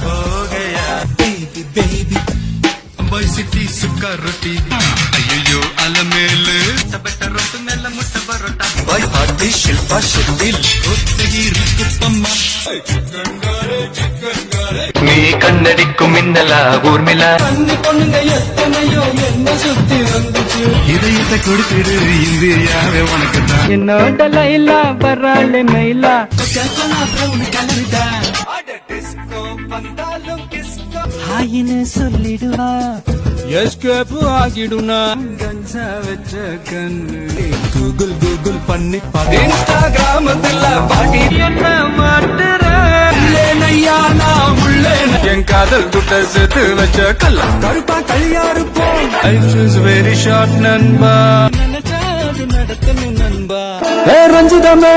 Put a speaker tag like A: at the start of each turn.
A: हो गया baby baby boy city सुक्का रोटी अयो अलमेल बेटा रोट मेल मुट्टा बरोटा बॉय पार्टी शिल्पा शेट्टी कोत्तगी रुकुपम्मा நீ கண்ணடிக்கும் மின்னலா ஊர்மிளா கண்ணி பொண்ணுங்க எத்தனையோ என்ன சுத்தி வந்துச்சு இதயத்தை கொடுத்துடு இந்தியாவே உனக்கு தான் என்னோட லைலா வராளே மயிலா கேட்கலாம் அப்புறம் உனக்கு கலருதா டிஸ்கோ வந்தாலும் கிஸ்கோ ஹாயின்னு சொல்லிடுவா எஸ்கேப் ஆகிடுனா கஞ்சா வச்ச கண்ணு கூகுள் கூகுள் பண்ணி பாரு இன்ஸ்டாகிராமத்துல பாடி என்ன மாட்டுற என் காதல் துட்ட சேர்த்து வச்ச கல்லா கருப்பா களியா இருப்போம் லைஃப் இஸ் வெரி ஷார்ட் நண்பா நினைச்சா அது நடத்தணும் நண்பா ரஞ்சிதமே